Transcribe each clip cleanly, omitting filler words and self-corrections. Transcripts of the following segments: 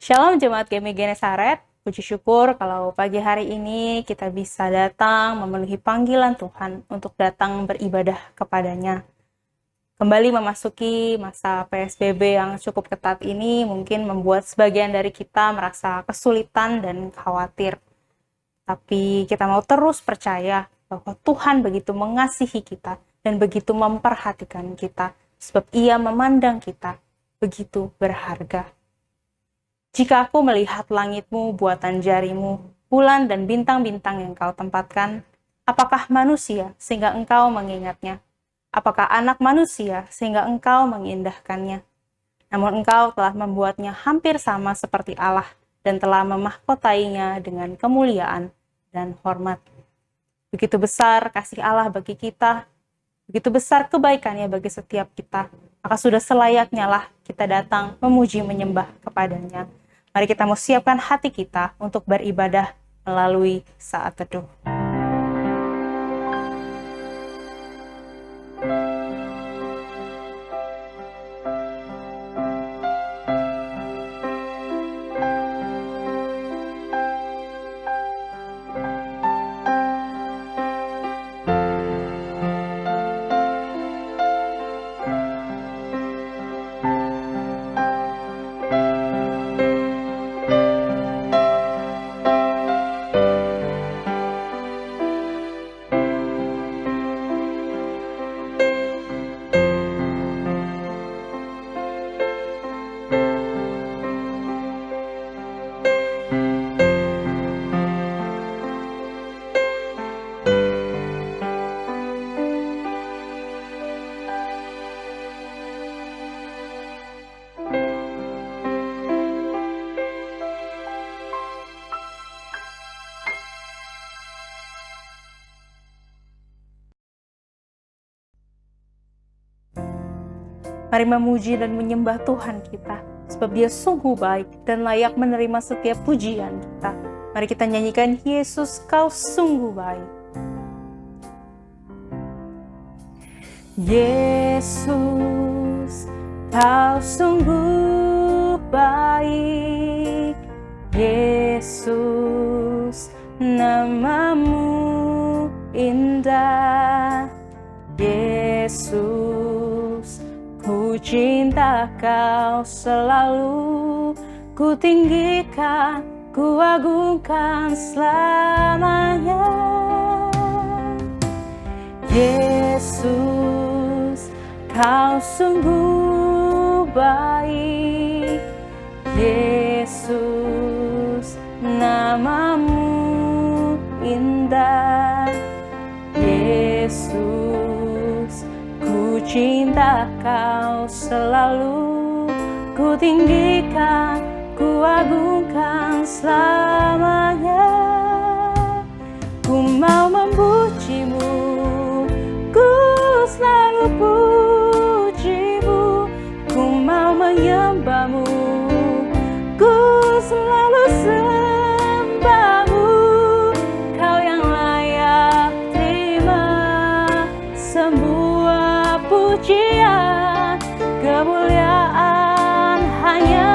Shalom Jemaat GMI Genesaret, puji syukur kalau pagi hari ini kita bisa datang memenuhi panggilan Tuhan untuk datang beribadah kepadanya. Kembali memasuki masa PSBB yang cukup ketat ini mungkin membuat sebagian dari kita merasa kesulitan dan khawatir. Tapi kita mau terus percaya bahwa Tuhan begitu mengasihi kita dan begitu memperhatikan kita, sebab Ia memandang kita begitu berharga. Jika aku melihat langitmu, buatan jarimu, bulan dan bintang-bintang yang kau tempatkan, apakah manusia sehingga engkau mengingatnya? Apakah anak manusia sehingga engkau mengindahkannya? Namun engkau telah membuatnya hampir sama seperti Allah dan telah memahkotainya dengan kemuliaan dan hormat. Begitu besar kasih Allah bagi kita, begitu besar kebaikannya bagi setiap kita, maka sudah selayaknya lah kita datang memuji menyembah kepadanya. Mari kita mau siapkan hati kita untuk beribadah melalui saat teduh. Mari memuji dan menyembah Tuhan kita, sebab Dia sungguh baik dan layak menerima setiap pujian kita. Mari kita nyanyikan, Yesus, Kau sungguh baik. Yesus, Kau sungguh baik. Yesus, nama-Mu indah. Yesus, ku cinta Kau selalu, ku tinggikan, ku agungkan selamanya. Yesus, Kau sungguh baik. Yesus, nama-Mu indah. Yesus, ku cinta Kau selalu, ku tinggikan, ku agungkan selamanya. Ku mau memuji-Mu, ku selalu puji-Mu. Ku mau menyembah-Mu, ku selalu sembah-Mu. Kau yang layak terima semua pujian, kemuliaan hanya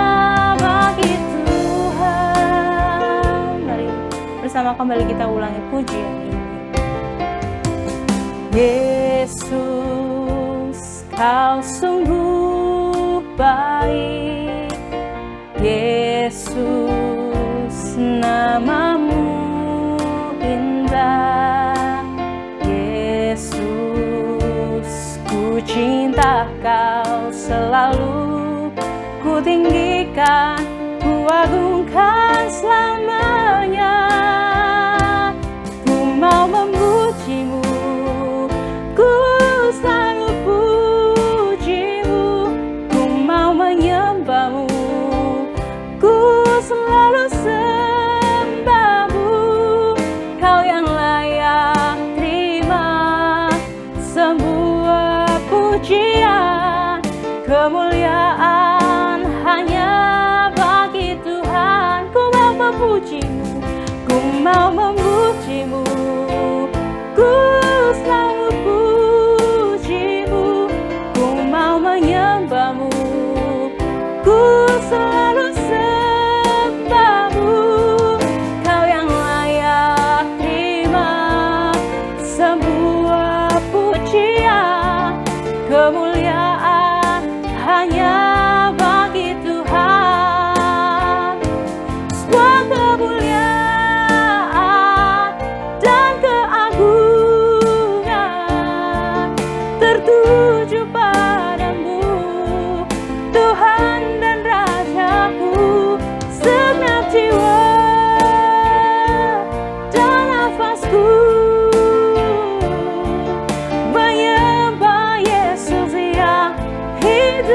bagi Tuhan. Mari bersama kembali kita ulangi pujian ini. Yesus, Kau sungguh baik. Yesus, nama-Mu indah. Yesus, ku cinta Kau selalu, ku tinggikan, ku agungkan selamanya. Ku mau memuji-Mu, ku selalu puji-Mu. Ku mau menyembah-Mu, ku selalu sembah-Mu. Kau yang layak terima semua pujian, kemuliaan hanya bagi Tuhan. Ku mau memuji-Mu, ku mau memuji-Mu, ku selalu puji-Mu. Ku mau menyembah-Mu, ku selalu sembah-Mu.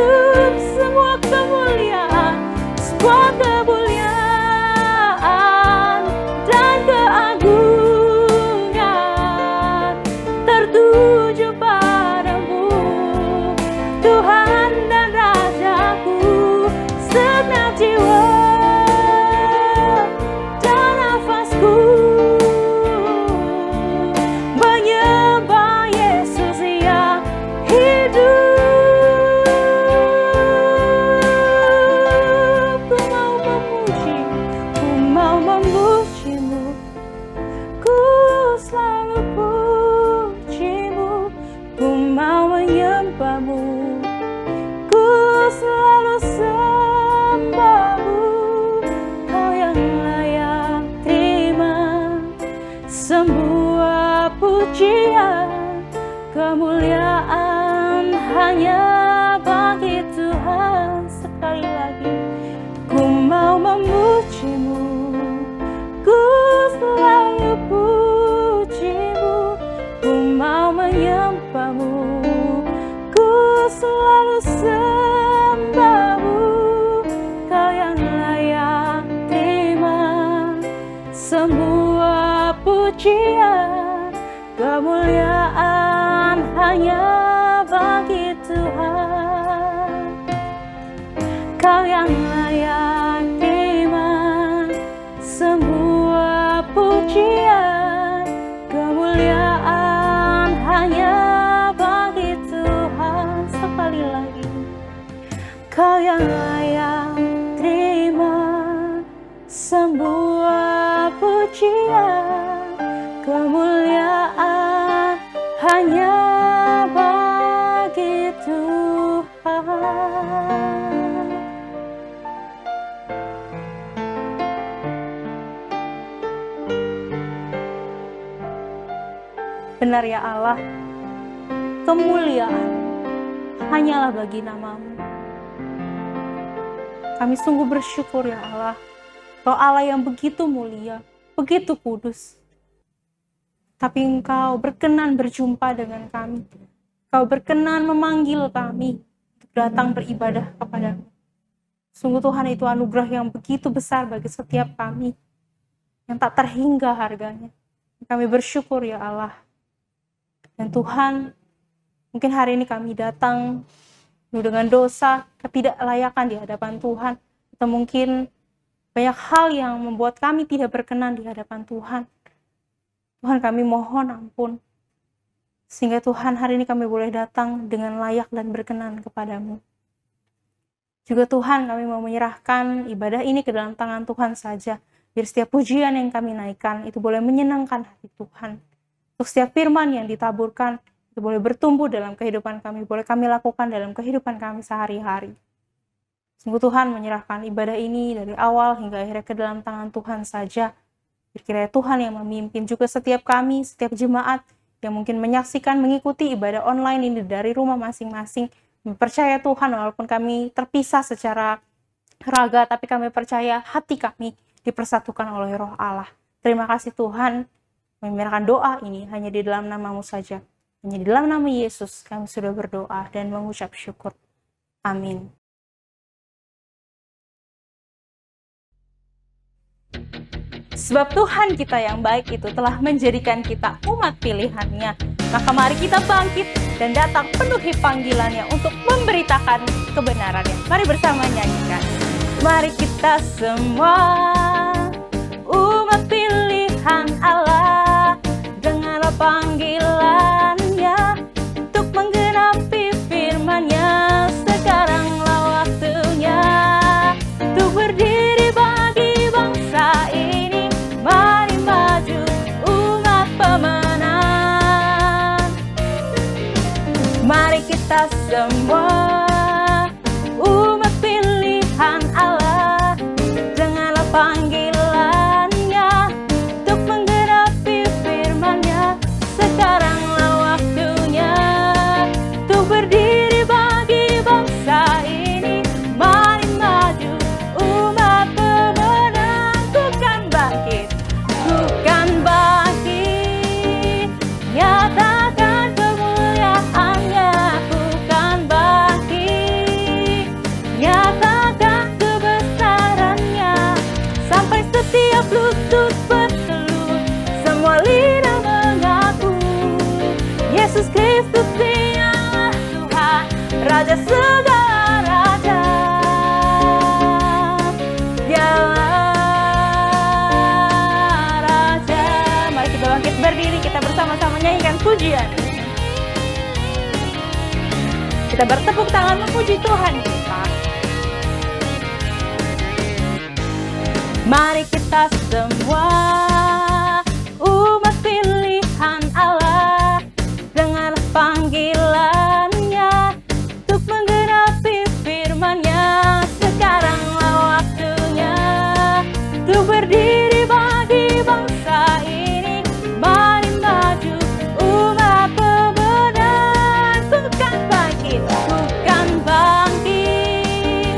hidup semua kemuliaan, semua kemuliaan dan keagungan tertuju padamu, Tuhan dan Rajaku. Segenap jiwa dan nafasku menyembah Yesus yang hidup. Ku mau memujimu, ku selalu pujimu, ku mau menyembahmu, ku selalu sembahmu. Kau yang layak terima semua pujian, kemuliaan hanya bagi Tuhan. Sekali lagi, ku mau memujimu, ku selalu pujimu, ku mau menyembahmu, ku selalu sembahmu. Kau yang layak terima semua pujian, kemuliaan hanya bagi Tuhan. Kau yang layak terima semua pujian, kemuliaan hanya bagi Tuhan. Sekali lagi, Kau yang layak terima semua pujian, kemuliaan hanya bagi Tuhan. Benar ya Allah, kemuliaan hanyalah bagi nama-Mu. Kami sungguh bersyukur ya Allah, Kau Allah yang begitu mulia, begitu kudus. Tapi Engkau berkenan berjumpa dengan kami. Kau berkenan memanggil kami untuk datang beribadah kepada-Mu. Sungguh Tuhan, itu anugerah yang begitu besar bagi setiap kami, yang tak terhingga harganya. Kami bersyukur ya Allah. Dan Tuhan, mungkin hari ini kami datang dengan dosa, ketidaklayakan di hadapan Tuhan, atau mungkin banyak hal yang membuat kami tidak berkenan di hadapan Tuhan. Tuhan, kami mohon ampun, sehingga Tuhan hari ini kami boleh datang dengan layak dan berkenan kepada-Mu. Juga Tuhan, kami mau menyerahkan ibadah ini ke dalam tangan Tuhan saja, biar setiap pujian yang kami naikkan itu boleh menyenangkan hati Tuhan. Untuk setiap firman yang ditaburkan, itu boleh bertumbuh dalam kehidupan kami, boleh kami lakukan dalam kehidupan kami sehari-hari. Sungguh Tuhan, menyerahkan ibadah ini dari awal hingga akhirnya ke dalam tangan Tuhan saja. Kiranya Tuhan yang memimpin juga setiap kami, setiap jemaat yang mungkin menyaksikan, mengikuti ibadah online ini dari rumah masing-masing. Percaya Tuhan, walaupun kami terpisah secara raga, tapi kami percaya hati kami dipersatukan oleh Roh Allah. Terima kasih Tuhan. Menyerahkan doa ini hanya di dalam nama-Mu saja. Hanya di dalam nama Yesus kami sudah berdoa dan mengucap syukur. Amin. Sebab Tuhan kita yang baik itu telah menjadikan kita umat pilihan-Nya. Maka mari kita bangkit dan datang penuhi panggilan-Nya untuk memberitakan kebenaran-Nya. Mari bersama nyanyikan. Mari kita semua umat pilihan Allah, dengarlah panggilan-Nya untuk menggenapi firman-Nya. Sekaranglah waktunya untuk berdiri bagi bangsa ini. Mari maju umat pemenang. Mari kita semua umat pilihan Allah, dengarlah panggilan-Nya untuk menggenapi firman-Nya. Sekarang Iya. Kita bertepuk tangan memuji Tuhan kita. Mari kita semua umat pilihan Allah, dengar panggilannya untuk menggenapi firman-Nya. Sekaranglah waktunya untuk berdiri bagi bangsa ini. Mari maju umat pemenang. Bukan bangkit, bukan bangkit,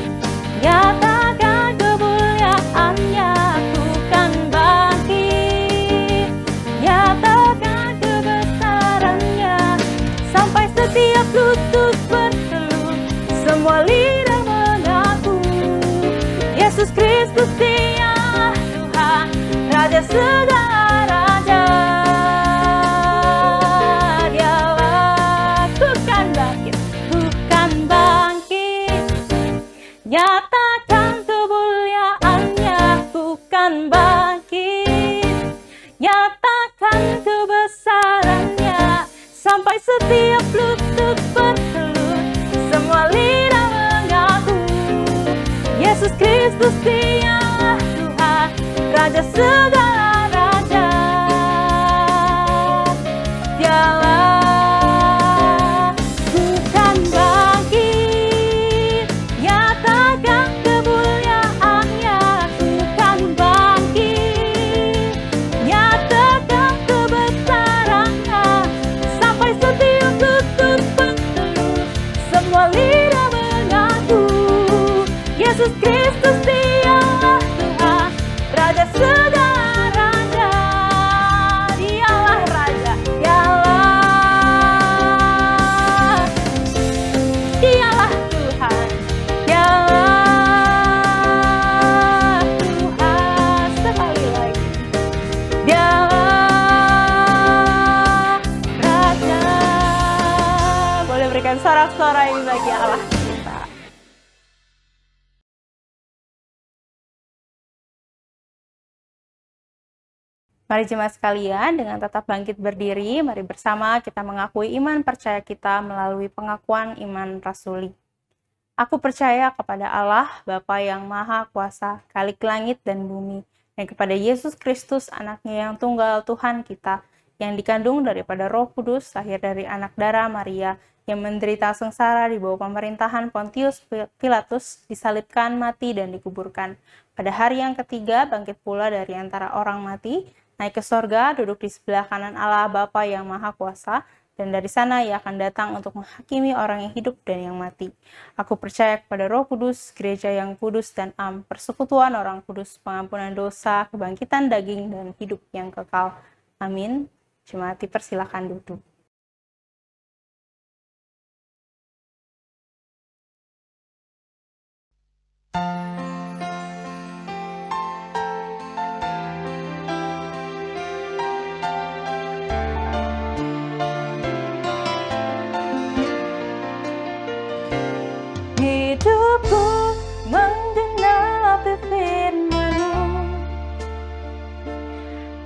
nyatakan kemuliaan-Nya. Bukan bangkit, nyatakan kebesaran-Nya. Sampai setiap lutut berteluh, semua lidah mengaku Yesus Kristus Dialah Tuhan, Raja segala raja. Dialah. Bukan bangkit, bukan bangkit, nyatakan kemuliaan-Nya. Bukan bangkit, nyatakan kebesaran-Nya. Sampai setiap lutut berteluh, semua lidah mengaku Yesus Kristus Dialah Tuhan, Raja segala raja. Dialah. Bukan bangkit, nyatakan kemuliaan-Nya. Bukan bangkit, nyatakan kebesaran-Nya. Sampai setiap lutut berteluh, semua lidah mengaku Yesus Kristus Dialah Tuhan, Raja segala raja. Dialah Raja. Dialah. Dialah Tuhan. Dialah Tuhan. Sekali lagi. Dialah Raja. Boleh berikan sorak-sorai ini bagi Allah kita. Mari jemaat sekalian, dengan tetap bangkit berdiri, mari bersama kita mengakui iman percaya kita melalui pengakuan iman rasuli. Aku percaya kepada Allah, Bapa yang Maha Kuasa, Khalik langit dan bumi, dan kepada Yesus Kristus, anaknya yang tunggal Tuhan kita, yang dikandung daripada Roh Kudus, lahir dari anak darah Maria, yang menderita sengsara di bawah pemerintahan Pontius Pilatus, disalibkan, mati, dan dikuburkan. Pada hari yang ketiga, bangkit pula dari antara orang mati, naik ke sorga, duduk di sebelah kanan Allah Bapa yang Maha Kuasa, dan dari sana Ia akan datang untuk menghakimi orang yang hidup dan yang mati. Aku percaya kepada Roh Kudus, gereja yang kudus dan am, persekutuan orang kudus, pengampunan dosa, kebangkitan daging, dan hidup yang kekal. Amin. Jemaat dipersilakan duduk. Hidupku menggenapi firman-Mu,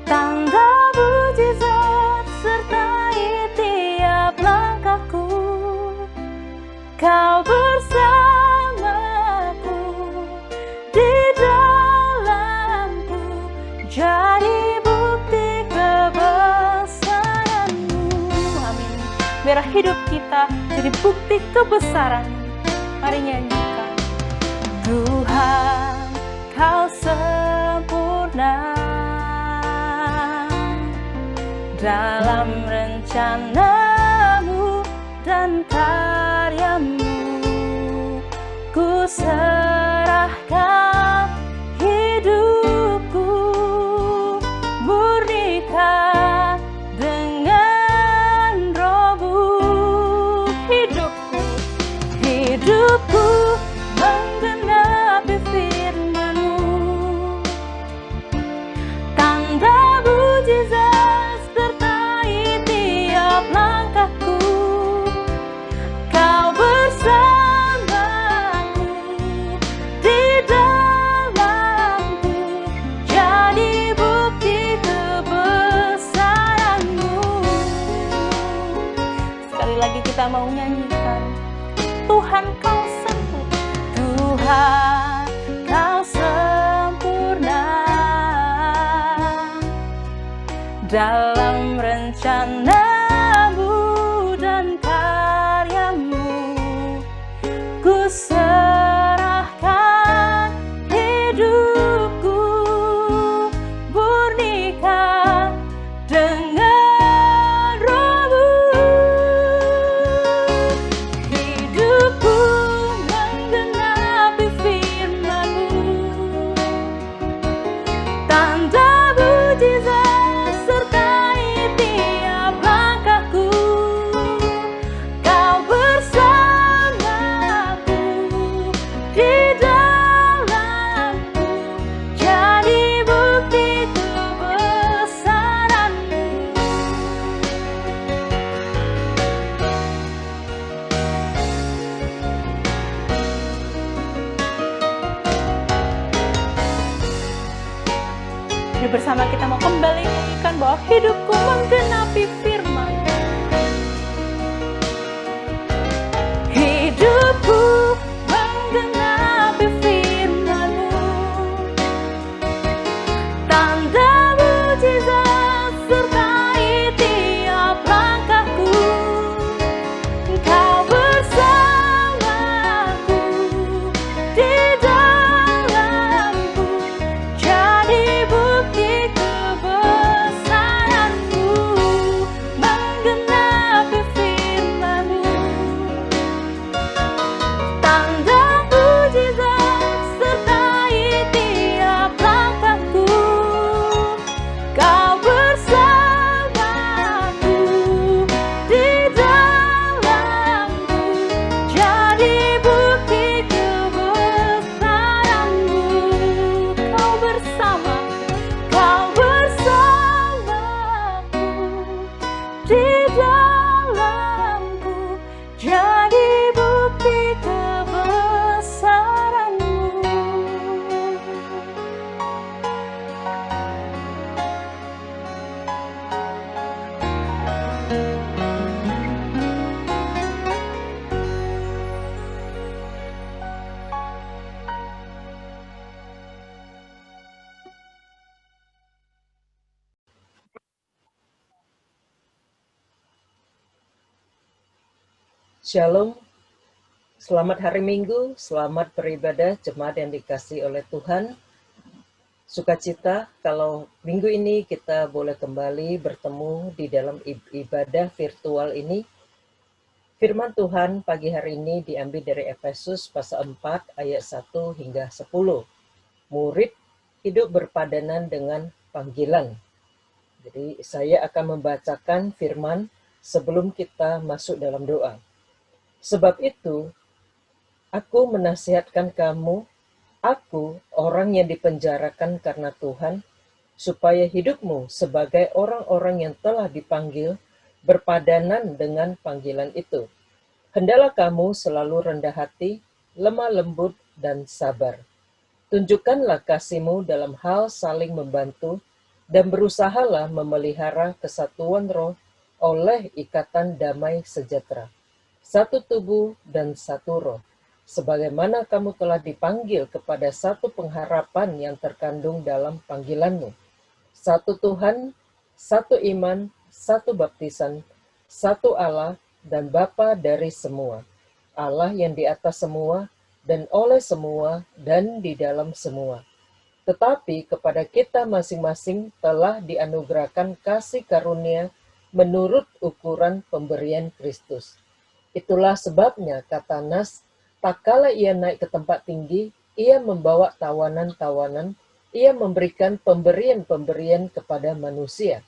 tanda mujizat sertai tiap langkahku. Kau bersamaku di dalamku, jadi bukti kebesaran-Mu. Amin. Biar hidup kita jadi bukti kebesaran-Mu. Mari nyanyikan. Tuhan, Kau sempurna dalam rencana-Mu dan karya-Mu. Ku serahkan hidupku, murnikan dengan Roh-Mu. Hidupku menggenapi firman-Mu, tanda mujizat sertai tiap langkahku. Kau bersamaku Tuhan, Kau sempurna dalam rencana-Mu dan karya-Mu. Ku serahkan hidupku, murnikan dengan Roh-Mu. Hidupku menggenapi firman-Mu, tanda mujizat sertai tiap langkahku. Kau bersamaku di dalamku, jadi bukti kebesaran-Mu. Jadi bersama kita mau kembali nyanyikan bahwa hidupku menggenapi firman. Hidupku menggenapi firman-Mu, tanda mujizat sertai tiap langkahku. Kau bersamaku di dalamku, jadi bukti kebesaran-Mu. Menggenapi firman-Mu, tanda mujizat sertai tiap langkahku. Kau bersamaku di dalamku, jadi bukti kebesaran-Mu. Kau bersamaku di dalamku, jadi bukti kebesaran-Mu. Shalom, selamat hari Minggu, selamat beribadah jemaat yang dikasihi oleh Tuhan. Sukacita kalau minggu ini kita boleh kembali bertemu di dalam ibadah virtual ini. Firman Tuhan pagi hari ini diambil dari Efesus pasal 4 ayat 1 hingga 10. Murid hidup berpadanan dengan panggilan. Jadi saya akan membacakan firman sebelum kita masuk dalam doa. Sebab itu, aku menasihatkan kamu, aku orang yang dipenjarakan karena Tuhan, supaya hidupmu sebagai orang-orang yang telah dipanggil berpadanan dengan panggilan itu. Hendaklah kamu selalu rendah hati, lemah lembut, dan sabar. Tunjukkanlah kasih-Mu dalam hal saling membantu, dan berusahalah memelihara kesatuan roh oleh ikatan damai sejahtera. Satu tubuh dan satu roh, sebagaimana kamu telah dipanggil kepada satu pengharapan yang terkandung dalam panggilanmu. Satu Tuhan, satu iman, satu baptisan, satu Allah dan Bapa dari semua. Allah yang di atas semua, dan oleh semua, dan di dalam semua. Tetapi kepada kita masing-masing telah dianugerahkan kasih karunia menurut ukuran pemberian Kristus. Itulah sebabnya, kata Nas, tak kala ia naik ke tempat tinggi, ia membawa tawanan-tawanan, ia memberikan pemberian-pemberian kepada manusia.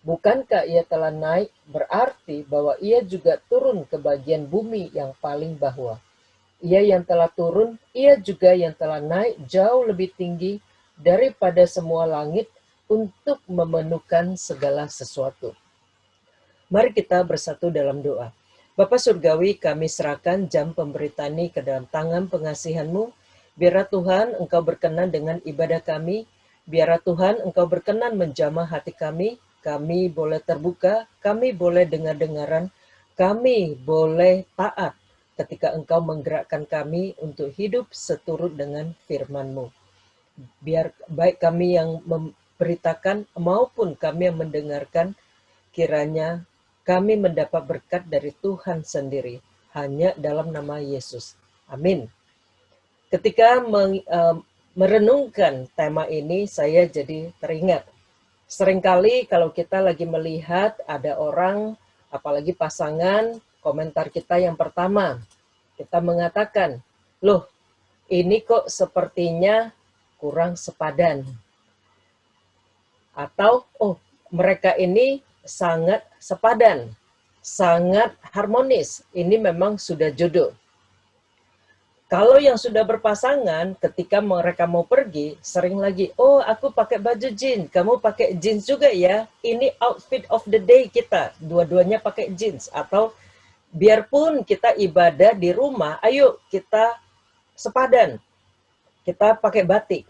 Bukankah ia telah naik, berarti bahwa ia juga turun ke bagian bumi yang paling bawah. Ia yang telah turun, ia juga yang telah naik jauh lebih tinggi daripada semua langit untuk memenuhkan segala sesuatu. Mari kita bersatu dalam doa. Bapa Surgawi, kami serahkan jam pemberitaan ini ke dalam tangan pengasihan-Mu. Biarlah Tuhan Engkau berkenan dengan ibadah kami. Biarlah Tuhan Engkau berkenan menjamah hati kami. Kami boleh terbuka, kami boleh dengar-dengaran, kami boleh taat ketika Engkau menggerakkan kami untuk hidup seturut dengan firman-Mu. Biar baik kami yang memberitakan maupun kami yang mendengarkan, kiranya kami mendapat berkat dari Tuhan sendiri, hanya dalam nama Yesus. Amin. Ketika merenungkan tema ini, saya jadi teringat. Seringkali kalau kita lagi melihat ada orang, apalagi pasangan, komentar kita yang pertama, kita mengatakan, loh ini kok sepertinya kurang sepadan. Atau, oh mereka ini sangat sepadan, sangat harmonis, ini memang sudah jodoh. Kalau yang sudah berpasangan, ketika mereka mau pergi, sering lagi, oh aku pakai baju jeans, kamu pakai jeans juga ya, ini outfit of the day kita, dua-duanya pakai jeans. Atau biarpun kita ibadah di rumah, ayo kita sepadan, kita pakai batik.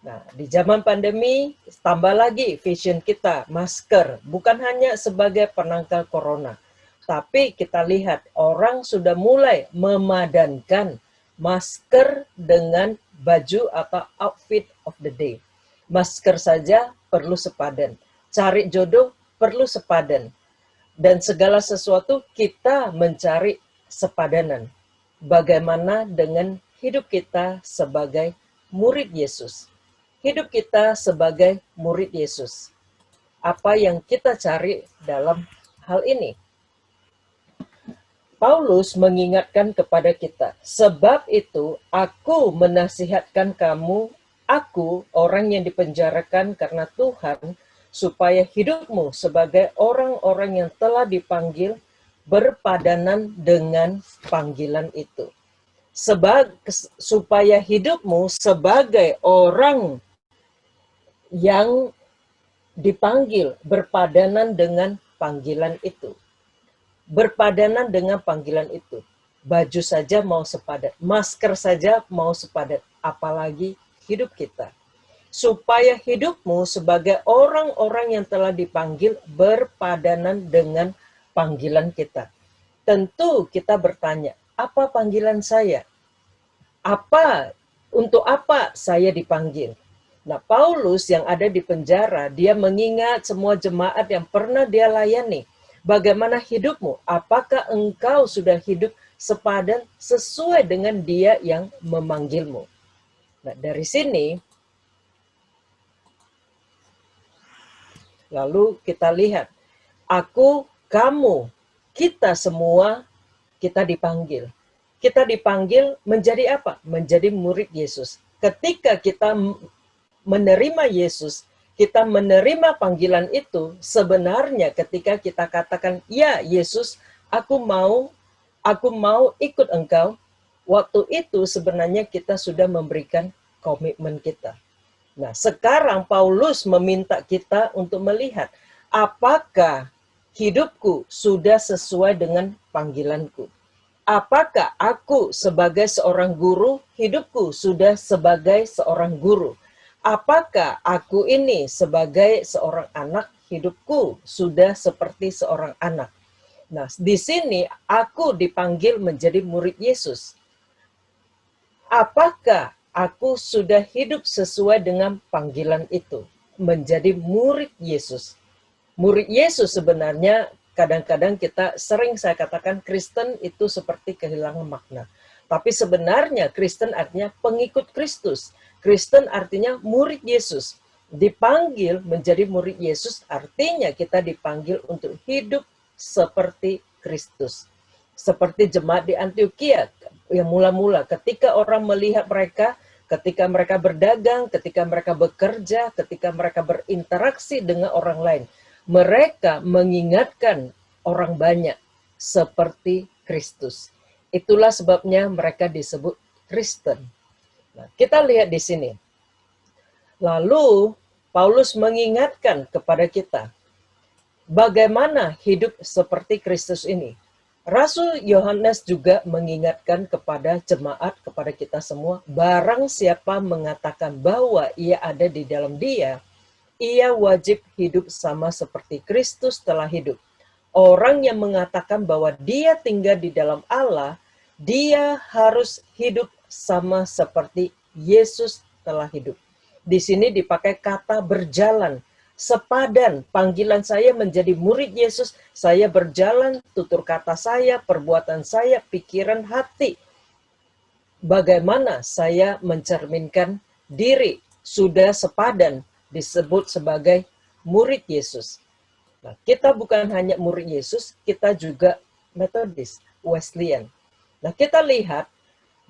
Nah, di zaman pandemi, tambah lagi fashion kita, masker, bukan hanya sebagai penangkal corona, tapi kita lihat orang sudah mulai memadankan masker dengan baju atau outfit of the day. Masker saja perlu sepadan. Cari jodoh perlu sepadan. Dan segala sesuatu kita mencari sepadanan. Bagaimana dengan hidup kita sebagai murid Yesus? Hidup kita sebagai murid Yesus. Apa yang kita cari dalam hal ini? Paulus mengingatkan kepada kita, sebab itu aku menasihatkan kamu, aku orang yang dipenjarakan karena Tuhan, supaya hidupmu sebagai orang-orang yang telah dipanggil berpadanan dengan panggilan itu. Supaya hidupmu sebagai orang yang dipanggil berpadanan dengan panggilan itu. Berpadanan dengan panggilan itu. Baju saja mau sepadan, masker saja mau sepadan, apalagi hidup kita. Supaya hidupmu sebagai orang-orang yang telah dipanggil berpadanan dengan panggilan kita. Tentu kita bertanya, apa panggilan saya? Untuk apa saya dipanggil? Nah, Paulus yang ada di penjara, dia mengingat semua jemaat yang pernah dia layani. Bagaimana hidupmu? Apakah engkau sudah hidup sepadan sesuai dengan dia yang memanggilmu? Nah, dari sini, lalu kita lihat, aku, kamu, kita semua, kita dipanggil. Kita dipanggil menjadi apa? Menjadi murid Yesus. Ketika kita menerima Yesus, kita menerima panggilan itu, sebenarnya ketika kita katakan, ya Yesus, aku mau ikut engkau, waktu itu sebenarnya kita sudah memberikan komitmen kita. Nah, sekarang Paulus meminta kita untuk melihat, apakah hidupku sudah sesuai dengan panggilanku? Apakah aku sebagai seorang guru, hidupku sudah sebagai seorang guru? Apakah aku ini sebagai seorang anak, hidupku sudah seperti seorang anak? Nah, di sini aku dipanggil menjadi murid Yesus. Apakah aku sudah hidup sesuai dengan panggilan itu? Menjadi murid Yesus. Murid Yesus sebenarnya kadang-kadang saya katakan Kristen itu seperti kehilangan makna. Tapi sebenarnya Kristen artinya pengikut Kristus. Kristen artinya murid Yesus. Dipanggil menjadi murid Yesus artinya kita dipanggil untuk hidup seperti Kristus. Seperti jemaat di Antioquia yang mula-mula ketika orang melihat mereka, ketika mereka berdagang, ketika mereka bekerja, ketika mereka berinteraksi dengan orang lain, mereka mengingatkan orang banyak seperti Kristus. Itulah sebabnya mereka disebut Kristen. Nah, kita lihat di sini. Lalu Paulus mengingatkan kepada kita bagaimana hidup seperti Kristus ini. Rasul Yohanes juga mengingatkan kepada jemaat, kepada kita semua, barang siapa mengatakan bahwa ia ada di dalam dia, ia wajib hidup sama seperti Kristus telah hidup. Orang yang mengatakan bahwa dia tinggal di dalam Allah, Dia harus hidup sama seperti Yesus telah hidup. Di sini dipakai kata berjalan, sepadan. Panggilan saya menjadi murid Yesus, saya berjalan, tutur kata saya, perbuatan saya, pikiran, hati. Bagaimana saya mencerminkan diri sudah sepadan disebut sebagai murid Yesus. Nah, kita bukan hanya murid Yesus, kita juga Metodis, Wesleyan. Nah, kita lihat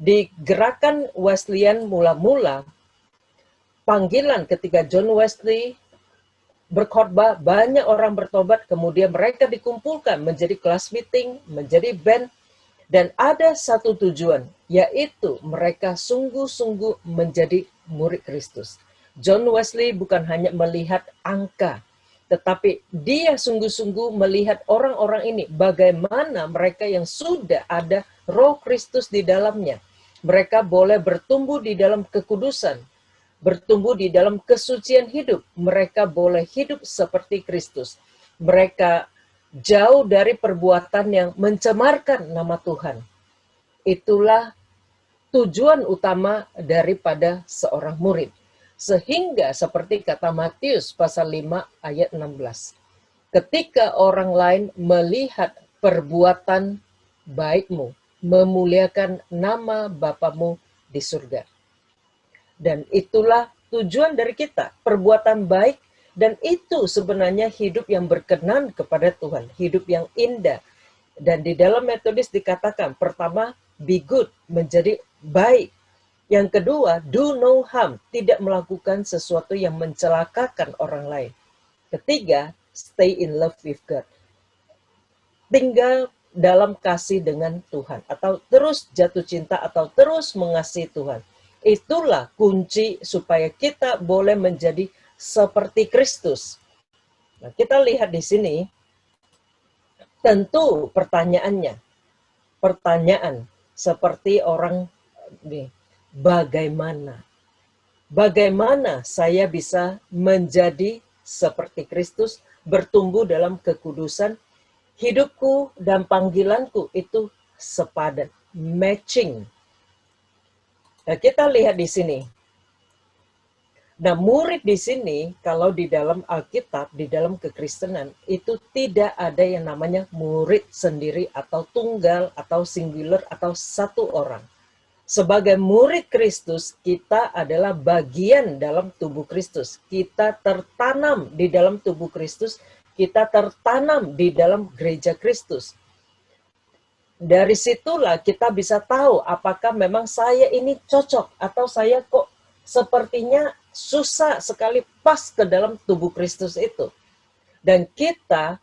di gerakan Wesleyan mula-mula, panggilan ketika John Wesley berkhotbah, banyak orang bertobat, kemudian mereka dikumpulkan menjadi kelas meeting, menjadi band, dan ada satu tujuan, yaitu mereka sungguh-sungguh menjadi murid Kristus. John Wesley bukan hanya melihat angka, tetapi dia sungguh-sungguh melihat orang-orang ini, bagaimana mereka yang sudah ada Roh Kristus di dalamnya. Mereka boleh bertumbuh di dalam kekudusan, bertumbuh di dalam kesucian hidup. Mereka boleh hidup seperti Kristus. Mereka jauh dari perbuatan yang mencemarkan nama Tuhan. Itulah tujuan utama daripada seorang murid. Sehingga seperti kata Matius pasal 5 ayat 16. Ketika orang lain melihat perbuatan baikmu, memuliakan nama Bapamu di surga. Dan itulah tujuan dari kita, perbuatan baik. Dan itu sebenarnya hidup yang berkenan kepada Tuhan, hidup yang indah. Dan di dalam Metodis dikatakan, pertama, be good, menjadi baik. Yang kedua, do no harm, tidak melakukan sesuatu yang mencelakakan orang lain. Ketiga, stay in love with God. Tinggal dalam kasih dengan Tuhan, atau terus jatuh cinta, atau terus mengasihi Tuhan. Itulah kunci supaya kita boleh menjadi seperti Kristus. Nah, kita lihat di sini, tentu pertanyaan seperti orang nih, bagaimana saya bisa menjadi seperti Kristus, bertumbuh dalam kekudusan, hidupku dan panggilanku itu sepadan, matching. Nah, kita lihat di sini. Nah, murid di sini, kalau di dalam Alkitab, di dalam kekristenan, itu tidak ada yang namanya murid sendiri atau tunggal atau singular atau satu orang. Sebagai murid Kristus, kita adalah bagian dalam tubuh Kristus. Kita tertanam di dalam tubuh Kristus, kita tertanam di dalam gereja Kristus. Dari situlah kita bisa tahu apakah memang saya ini cocok atau saya kok sepertinya susah sekali pas ke dalam tubuh Kristus itu. Dan kita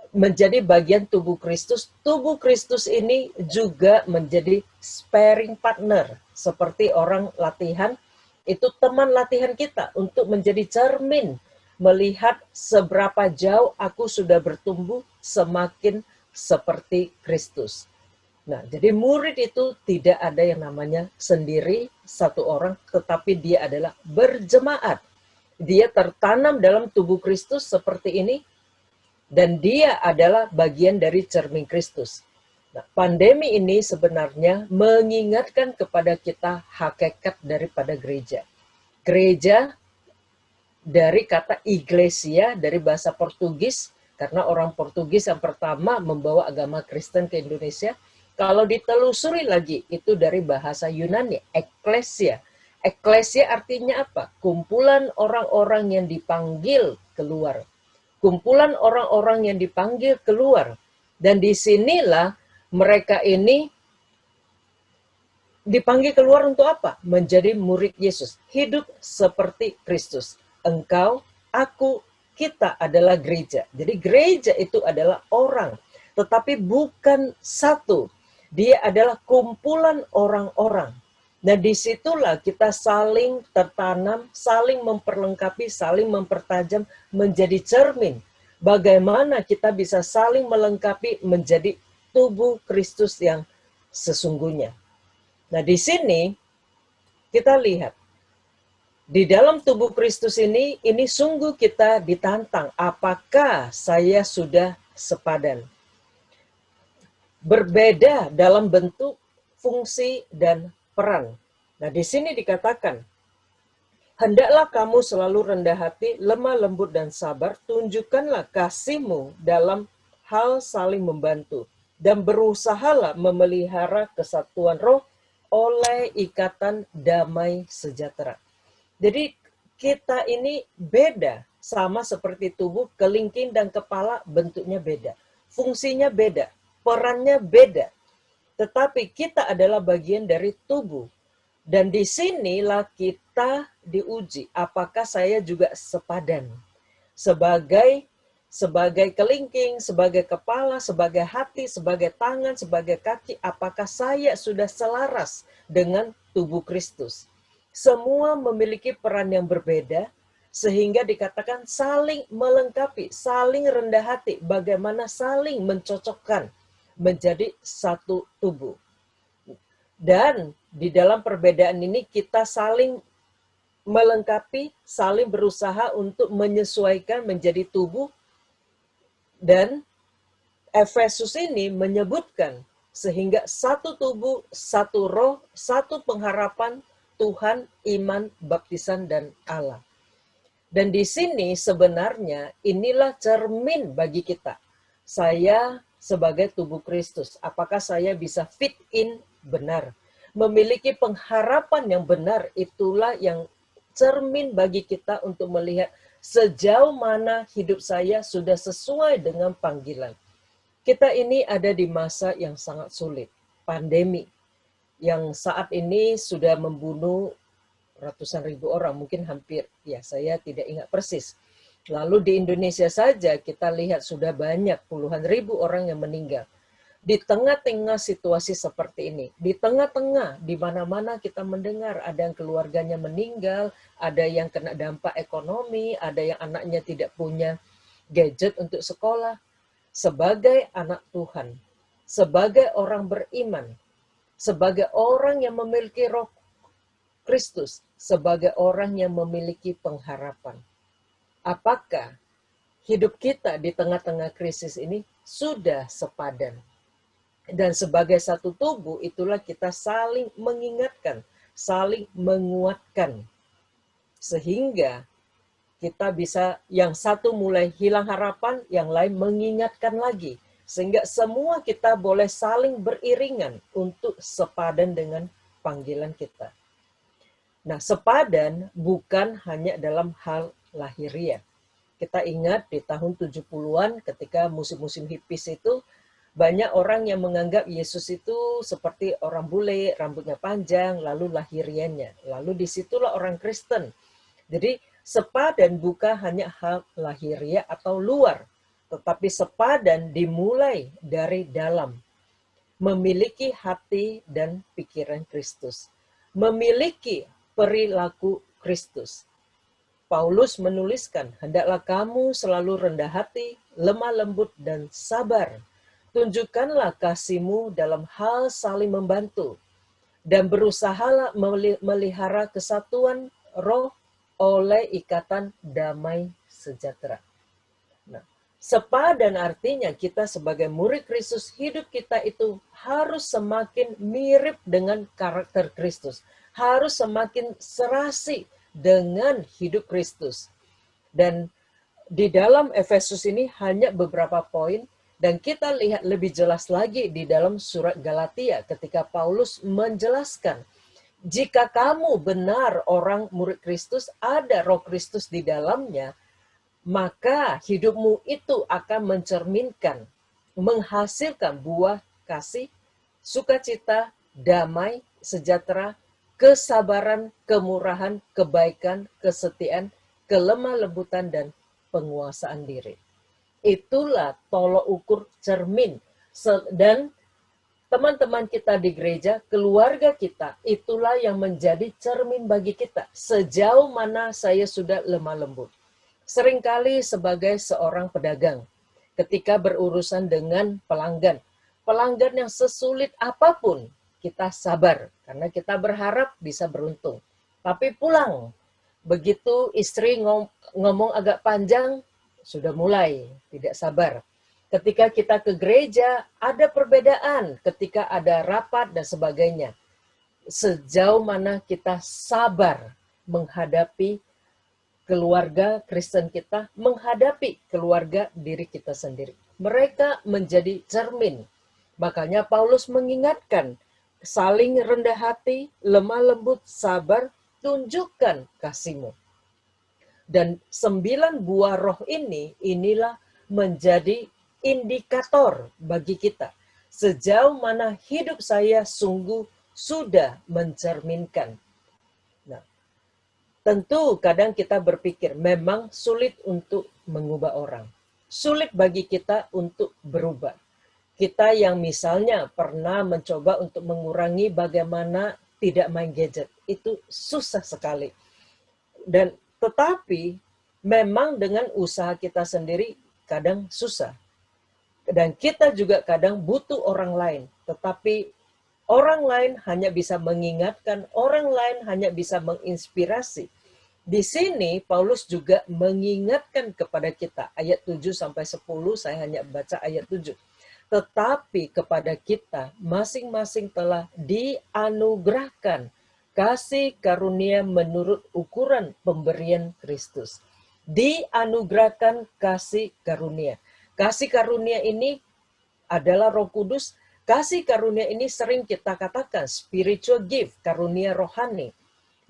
menjadi bagian tubuh Kristus. Tubuh Kristus ini juga menjadi sparring partner. Seperti orang latihan, itu teman latihan kita untuk menjadi cermin. Melihat seberapa jauh aku sudah bertumbuh semakin seperti Kristus. Nah, jadi murid itu tidak ada yang namanya sendiri, satu orang, tetapi dia adalah berjemaat. Dia tertanam dalam tubuh Kristus seperti ini, dan dia adalah bagian dari cermin Kristus. Nah, pandemi ini sebenarnya mengingatkan kepada kita hakikat daripada gereja. Gereja dari kata iglesia, dari bahasa Portugis, karena orang Portugis yang pertama membawa agama Kristen ke Indonesia. Kalau ditelusuri lagi, itu dari bahasa Yunani, eklesia. Eklesia artinya apa? Kumpulan orang-orang yang dipanggil keluar. Kumpulan orang-orang yang dipanggil keluar. Dan disinilah mereka ini dipanggil keluar untuk apa? Menjadi murid Yesus. Hidup seperti Kristus. Engkau, aku, kita adalah gereja. Jadi gereja itu adalah orang. Tetapi bukan satu. Dia adalah kumpulan orang-orang. Nah, disitulah kita saling tertanam, saling memperlengkapi, saling mempertajam, menjadi cermin. Bagaimana kita bisa saling melengkapi menjadi tubuh Kristus yang sesungguhnya. Nah, di sini kita lihat, di dalam tubuh Kristus ini sungguh kita ditantang. Apakah saya sudah sepadan? Berbeda dalam bentuk fungsi, dan peran. Nah, di sini dikatakan, hendaklah kamu selalu rendah hati, lemah lembut dan sabar, tunjukkanlah kasihmu dalam hal saling membantu, dan berusahalah memelihara kesatuan roh oleh ikatan damai sejahtera. Jadi kita ini beda, sama seperti tubuh, kelingking dan kepala bentuknya beda, fungsinya beda, perannya beda. Tetapi kita adalah bagian dari tubuh. Dan disinilah kita diuji, apakah saya juga sepadan. Sebagai kelingking, sebagai kepala, sebagai hati, sebagai tangan, sebagai kaki, apakah saya sudah selaras dengan tubuh Kristus? Semua memiliki peran yang berbeda, sehingga dikatakan saling melengkapi, saling rendah hati, bagaimana saling mencocokkan menjadi satu tubuh. Dan di dalam perbedaan ini kita saling melengkapi, saling berusaha untuk menyesuaikan menjadi tubuh. Dan Efesus ini menyebutkan sehingga satu tubuh, satu roh, satu pengharapan, Tuhan, iman, baptisan, dan Allah. Dan di sini sebenarnya inilah cermin bagi kita. Saya sebagai tubuh Kristus, apakah saya bisa fit in benar? Memiliki pengharapan yang benar, itulah yang cermin bagi kita untuk melihat sejauh mana hidup saya sudah sesuai dengan panggilan. Kita ini ada di masa yang sangat sulit, pandemi, yang saat ini sudah membunuh ratusan ribu orang, mungkin hampir, ya saya tidak ingat persis. Lalu di Indonesia saja kita lihat sudah banyak puluhan ribu orang yang meninggal. Di tengah-tengah situasi seperti ini, di tengah-tengah, di mana-mana kita mendengar ada yang keluarganya meninggal, ada yang kena dampak ekonomi, ada yang anaknya tidak punya gadget untuk sekolah. Sebagai anak Tuhan, sebagai orang beriman, sebagai orang yang memiliki roh Kristus, sebagai orang yang memiliki pengharapan. Apakah hidup kita di tengah-tengah krisis ini sudah sepadan? Dan sebagai satu tubuh, itulah kita saling mengingatkan, saling menguatkan. Sehingga kita bisa, yang satu mulai hilang harapan, yang lain mengingatkan lagi. Sehingga semua kita boleh saling beriringan untuk sepadan dengan panggilan kita. Nah, sepadan bukan hanya dalam hal lahiriah. Kita ingat di tahun 70-an ketika musim-musim hippies itu, banyak orang yang menganggap Yesus itu seperti orang bule, rambutnya panjang, lalu lahiriannya. Lalu disitulah orang Kristen. Jadi sepadan bukan hanya hal lahiriah atau luar, tetapi sepadan dimulai dari dalam. Memiliki hati dan pikiran Kristus. Memiliki perilaku Kristus. Paulus menuliskan, hendaklah kamu selalu rendah hati, lemah lembut, dan sabar. Tunjukkanlah kasihmu dalam hal saling membantu, dan berusahalah melihara kesatuan roh oleh ikatan damai sejahtera. Nah, sepadan artinya kita sebagai murid Kristus, hidup kita itu harus semakin mirip dengan karakter Kristus, harus semakin serasi dengan hidup Kristus. Dan di dalam Efesus ini hanya beberapa poin, dan kita lihat lebih jelas lagi di dalam surat Galatia ketika Paulus menjelaskan, jika kamu benar orang murid Kristus, ada roh Kristus di dalamnya, maka hidupmu itu akan mencerminkan, menghasilkan buah kasih, sukacita, damai, sejahtera, kesabaran, kemurahan, kebaikan, kesetiaan, kelemah lembutan, dan penguasaan diri. Itulah tolok ukur cermin. Dan teman-teman kita di gereja, keluarga kita, itulah yang menjadi cermin bagi kita. Sejauh mana saya sudah lemah lembut. Seringkali sebagai seorang pedagang, ketika berurusan dengan pelanggan yang sesulit apapun, kita sabar, karena kita berharap bisa beruntung. Tapi pulang, begitu istri ngomong agak panjang, sudah mulai tidak sabar. Ketika kita ke gereja, ada perbedaan. Ketika ada rapat dan sebagainya. Sejauh mana kita sabar menghadapi keluarga Kristen kita, menghadapi keluarga diri kita sendiri. Mereka menjadi cermin. Makanya Paulus mengingatkan, saling rendah hati, lemah lembut, sabar, tunjukkan kasihmu. Dan 9 buah roh ini, inilah menjadi indikator bagi kita. Sejauh mana hidup saya sungguh sudah mencerminkan. Nah, tentu kadang kita berpikir memang sulit untuk mengubah orang. Sulit bagi kita untuk berubah. Kita yang misalnya pernah mencoba untuk mengurangi bagaimana tidak main gadget, itu susah sekali. Dan tetapi memang dengan usaha kita sendiri kadang susah. Dan kita juga kadang butuh orang lain. Tetapi orang lain hanya bisa mengingatkan, orang lain hanya bisa menginspirasi. Di sini Paulus juga mengingatkan kepada kita. Ayat 7 sampai 10 saya hanya baca ayat 7. Tetapi kepada kita masing-masing telah dianugerahkan kasih karunia menurut ukuran pemberian Kristus. Dianugerahkan kasih karunia. Kasih karunia ini adalah Roh Kudus. Kasih karunia ini sering kita katakan spiritual gift, karunia rohani.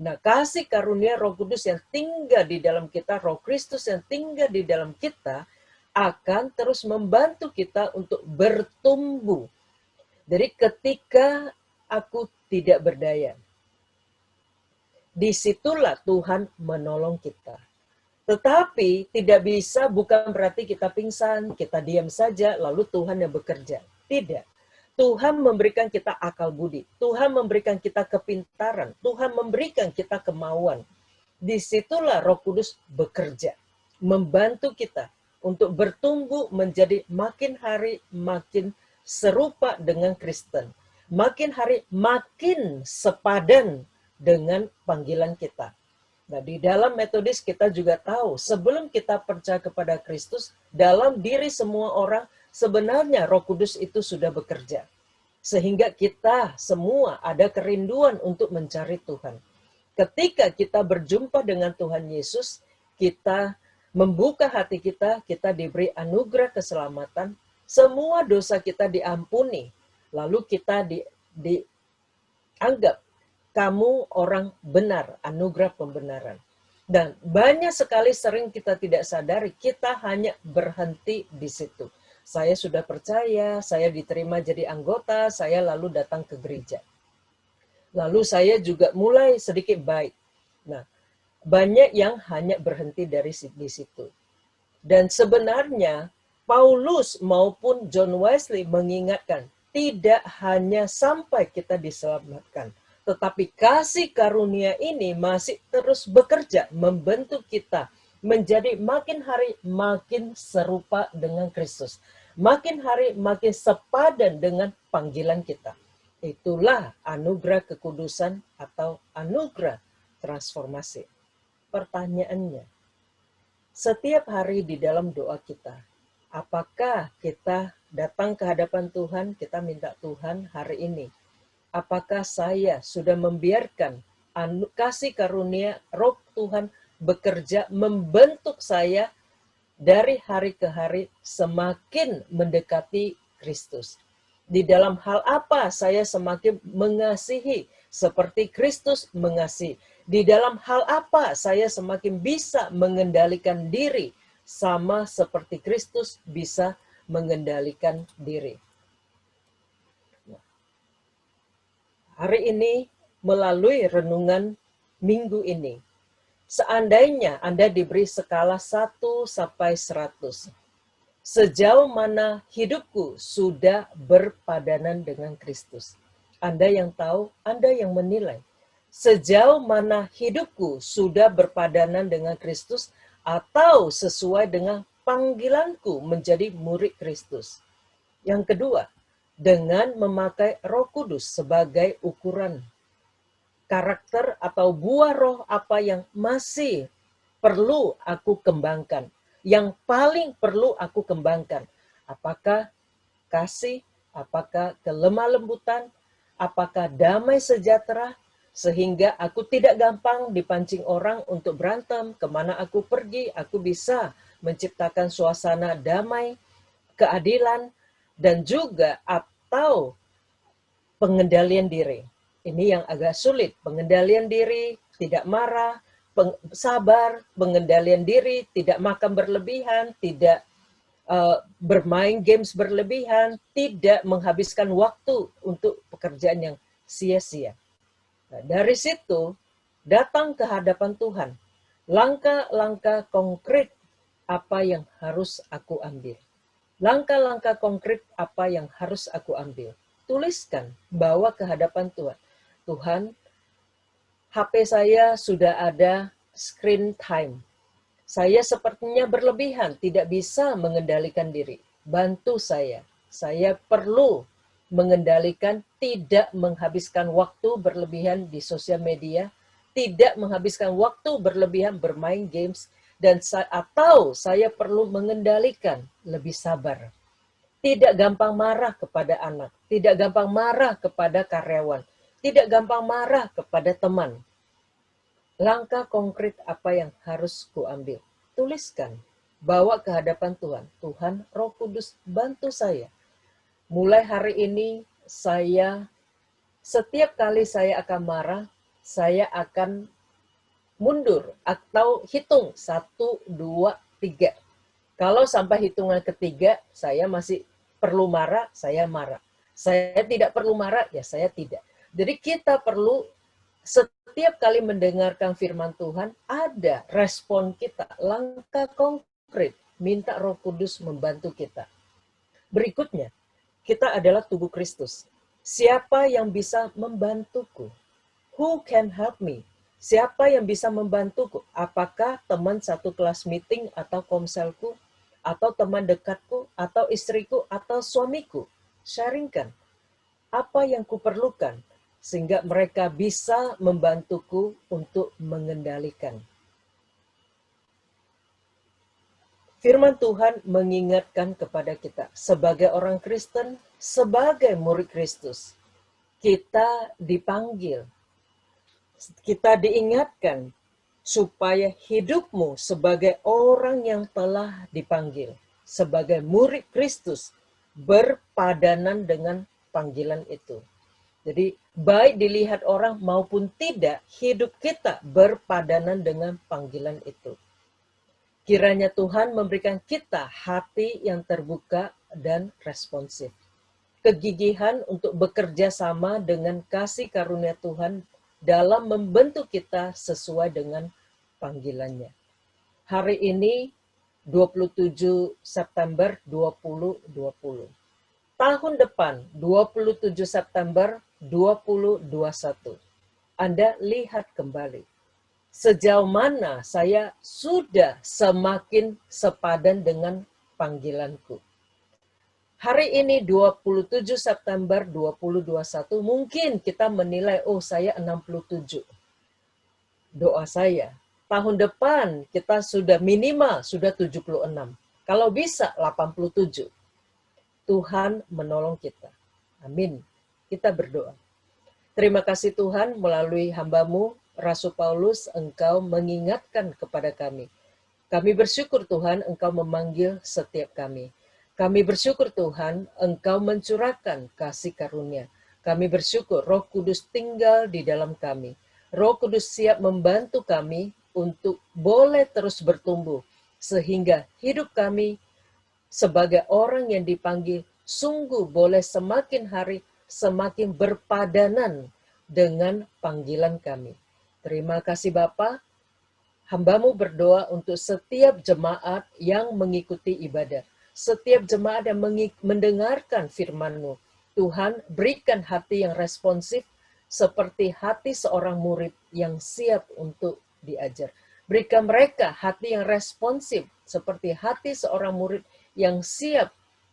Nah, kasih karunia Roh Kudus yang tinggal di dalam kita, Roh Kristus yang tinggal di dalam kita, akan terus membantu kita untuk bertumbuh. Jadi ketika aku tidak berdaya, disitulah Tuhan menolong kita. Tetapi tidak bisa, bukan berarti kita pingsan, kita diam saja, lalu Tuhan yang bekerja. Tidak. Tuhan memberikan kita akal budi. Tuhan memberikan kita kepintaran. Tuhan memberikan kita kemauan. Disitulah Roh Kudus bekerja. Membantu kita untuk bertumbuh menjadi makin hari makin serupa dengan Kristen. Makin hari makin sepadan dengan panggilan kita. Nah, di dalam metodis kita juga tahu, sebelum kita percaya kepada Kristus, dalam diri semua orang, sebenarnya Roh Kudus itu sudah bekerja. Sehingga kita semua ada kerinduan untuk mencari Tuhan. Ketika kita berjumpa dengan Tuhan Yesus, kita membuka hati kita, kita diberi anugerah keselamatan, semua dosa kita diampuni, lalu kita dianggap kamu orang benar, anugerah pembenaran. Dan banyak sekali sering kita tidak sadari, kita hanya berhenti di situ. Saya sudah percaya, saya diterima jadi anggota, saya lalu datang ke gereja. Lalu saya juga mulai sedikit baik. Nah, banyak yang hanya berhenti dari di situ. Dan sebenarnya Paulus maupun John Wesley mengingatkan, tidak hanya sampai kita diselamatkan, tetapi kasih karunia ini masih terus bekerja, membentuk kita menjadi makin hari makin serupa dengan Kristus. Makin hari makin sepadan dengan panggilan kita. Itulah anugerah kekudusan atau anugerah transformasi. Pertanyaannya, setiap hari di dalam doa kita, apakah kita datang ke hadapan Tuhan, kita minta Tuhan hari ini, apakah saya sudah membiarkan kasih karunia Roh Tuhan bekerja membentuk saya dari hari ke hari semakin mendekati Kristus. Di dalam hal apa saya semakin mengasihi seperti Kristus mengasihi. Di dalam hal apa saya semakin bisa mengendalikan diri sama seperti Kristus bisa mengendalikan diri. Hari ini melalui renungan minggu ini, seandainya Anda diberi skala 1 sampai 100, sejauh mana hidupku sudah berpadanan dengan Kristus. Anda yang tahu, Anda yang menilai. Sejauh mana hidupku sudah berpadanan dengan Kristus atau sesuai dengan panggilanku menjadi murid Kristus. Yang kedua, dengan memakai Roh Kudus sebagai ukuran karakter atau buah roh apa yang masih perlu aku kembangkan, yang paling perlu aku kembangkan. Apakah kasih, apakah kelemah lembutan, apakah damai sejahtera, sehingga aku tidak gampang dipancing orang untuk berantem. Kemana aku pergi, aku bisa menciptakan suasana damai, keadilan, dan juga atau pengendalian diri. Ini yang agak sulit, pengendalian diri, tidak marah, sabar, pengendalian diri, tidak makan berlebihan, tidak bermain games berlebihan, tidak menghabiskan waktu untuk pekerjaan yang sia-sia. Nah, dari situ datang ke hadapan Tuhan. Langkah-langkah konkret apa yang harus aku ambil. Langkah-langkah konkret apa yang harus aku ambil. Tuliskan, bawa ke hadapan Tuhan. Tuhan, HP saya sudah ada screen time. Saya sepertinya berlebihan, tidak bisa mengendalikan diri. Bantu saya. Saya perlu mengendalikan, tidak menghabiskan waktu berlebihan di sosial media, tidak menghabiskan waktu berlebihan bermain games, dan atau saya perlu mengendalikan lebih sabar. Tidak gampang marah kepada anak, tidak gampang marah kepada karyawan, tidak gampang marah kepada teman. Langkah konkret apa yang harus kuambil? Tuliskan, bawa ke hadapan Tuhan. Tuhan, Roh Kudus, bantu saya. Mulai hari ini, setiap kali saya akan marah, saya akan mundur atau hitung 1, 2, 3. Kalau sampai hitungan ketiga, saya masih perlu marah, saya marah. Saya tidak perlu marah, ya saya tidak. Jadi kita perlu setiap kali mendengarkan firman Tuhan, ada respon kita, langkah konkret, minta Roh Kudus membantu kita. Berikutnya, kita adalah tubuh Kristus. Siapa yang bisa membantuku? Who can help me? Siapa yang bisa membantuku? Apakah teman satu kelas meeting atau komselku? Atau teman dekatku? Atau istriku? Atau suamiku? Sharingkan. Apa yang kuperlukan? Sehingga mereka bisa membantuku untuk mengendalikan. Firman Tuhan mengingatkan kepada kita, sebagai orang Kristen, sebagai murid Kristus, kita dipanggil, kita diingatkan supaya hidupmu sebagai orang yang telah dipanggil, sebagai murid Kristus, berpadanan dengan panggilan itu. Jadi baik dilihat orang maupun tidak, hidup kita berpadanan dengan panggilan itu. Kiranya Tuhan memberikan kita hati yang terbuka dan responsif. Kegigihan untuk bekerja sama dengan kasih karunia Tuhan dalam membentuk kita sesuai dengan panggilannya. Hari ini 27 September 2020. Tahun depan 27 September 2021. Anda lihat kembali. Sejauh mana saya sudah semakin sepadan dengan panggilanku. Hari ini 27 September 2021 mungkin kita menilai, oh saya 67. Doa saya, tahun depan kita sudah minimal sudah 76. Kalau bisa 87. Tuhan menolong kita. Amin. Kita berdoa. Terima kasih Tuhan, melalui hamba-Mu, Rasul Paulus, Engkau mengingatkan kepada kami. Kami bersyukur Tuhan, Engkau memanggil setiap kami. Kami bersyukur Tuhan, Engkau mencurahkan kasih karunia. Kami bersyukur Roh Kudus tinggal di dalam kami. Roh Kudus siap membantu kami untuk boleh terus bertumbuh, sehingga hidup kami sebagai orang yang dipanggil sungguh boleh semakin hari semakin berpadanan dengan panggilan kami. Terima kasih Bapa. Hamba-Mu berdoa untuk setiap jemaat yang mengikuti ibadah. Setiap jemaat yang mendengarkan firman-Mu. Tuhan, berikan hati yang responsif seperti hati seorang murid yang siap untuk diajar. Berikan mereka hati yang responsif seperti hati seorang murid yang siap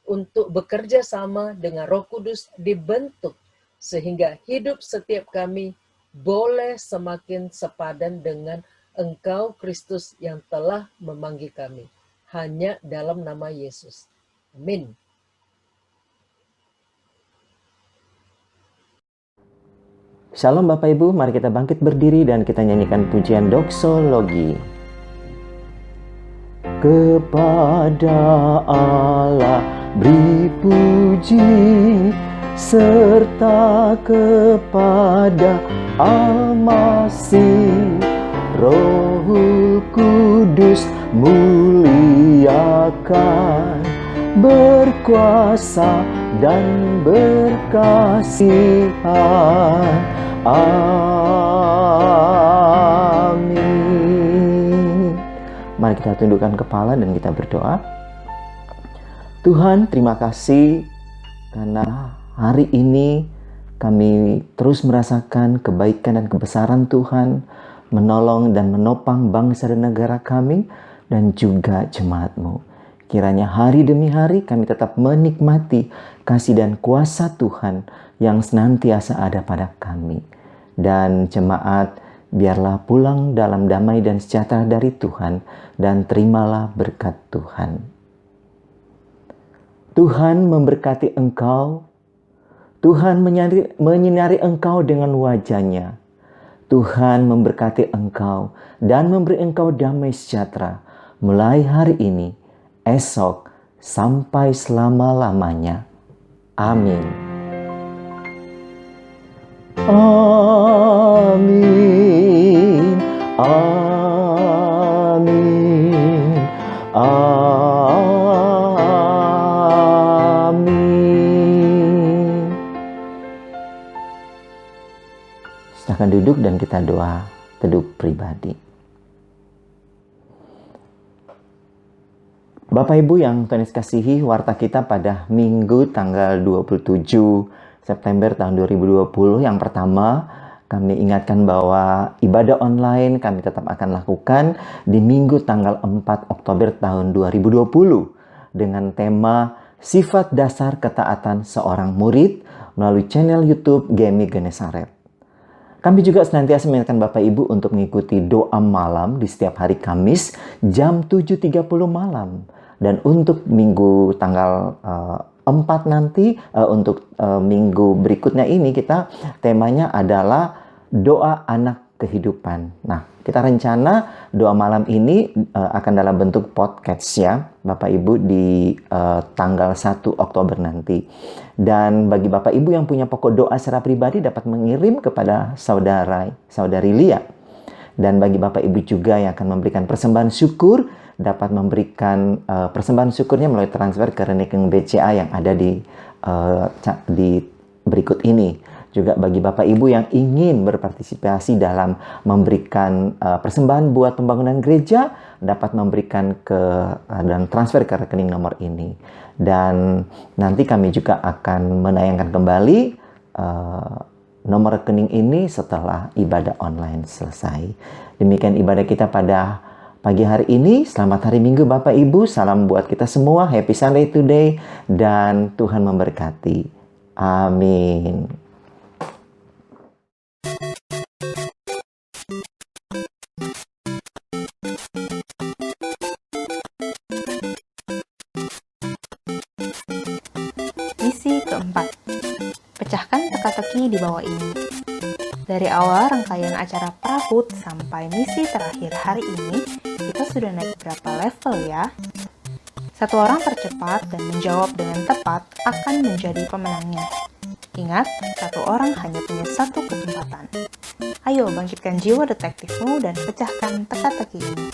untuk bekerja sama dengan Roh Kudus dibentuk sehingga hidup setiap kami boleh semakin sepadan dengan Engkau Kristus yang telah memanggil kami. Hanya dalam nama Yesus. Amin. Shalom Bapak Ibu, mari kita bangkit berdiri dan kita nyanyikan pujian doksologi. Kepada Allah beri puji, serta kepada Al-Masih, Rohul Kudus muliakan, berkuasa dan berkasihan. Amin. Mari kita tundukkan kepala dan kita berdoa. Tuhan, terima kasih karena hari ini kami terus merasakan kebaikan dan kebesaran Tuhan, menolong dan menopang bangsa dan negara kami dan juga jemaat-Mu. Kiranya hari demi hari kami tetap menikmati kasih dan kuasa Tuhan yang senantiasa ada pada kami. Dan jemaat, biarlah pulang dalam damai dan sejahtera dari Tuhan dan terimalah berkat Tuhan. Tuhan memberkati engkau. Tuhan menyinari engkau dengan wajah-Nya. Tuhan memberkati engkau dan memberi engkau damai sejahtera mulai hari ini, esok, sampai selama-lamanya. Amin. Amin. Amin. Amin. Silakan duduk dan kita doa teduh pribadi. Bapak Ibu yang Tuhan Yesus kasihi, warta kita pada Minggu tanggal 27 September tahun 2020 yang pertama, kami ingatkan bahwa ibadah online kami tetap akan lakukan di Minggu tanggal 4 Oktober tahun 2020 dengan tema Sifat Dasar Ketaatan Seorang Murid melalui channel YouTube GMI Genesaret. Kami juga senantiasa mengingatkan Bapak Ibu untuk mengikuti doa malam di setiap hari Kamis jam 7.30 malam. Dan untuk minggu tanggal 4 nanti, untuk minggu berikutnya ini kita temanya adalah doa anak kehidupan. Nah, kita rencana doa malam ini akan dalam bentuk podcast ya, Bapak Ibu di tanggal 1 Oktober nanti. Dan bagi Bapak Ibu yang punya pokok doa secara pribadi dapat mengirim kepada saudari Lia. Dan bagi Bapak Ibu juga yang akan memberikan persembahan syukur, dapat memberikan persembahan syukurnya melalui transfer ke rekening BCA yang ada di berikut ini. Juga bagi Bapak Ibu yang ingin berpartisipasi dalam memberikan persembahan buat pembangunan gereja, dapat memberikan dan transfer ke rekening nomor ini. Dan nanti kami juga akan menayangkan kembali nomor rekening ini setelah ibadah online selesai. Demikian ibadah kita pada pagi hari ini. Selamat hari Minggu Bapak Ibu. Salam buat kita semua. Happy Sunday today. Dan Tuhan memberkati. Amin. Misi keempat. Pecahkan teka-teki di bawah ini. Dari awal rangkaian acara Prahut sampai misi terakhir hari ini, kita sudah naik berapa level ya? Satu orang tercepat dan menjawab dengan tepat akan menjadi pemenangnya. Ingat, satu orang hanya punya satu kesempatan. Ayo bangkitkan jiwa detektifmu dan pecahkan teka-teki ini.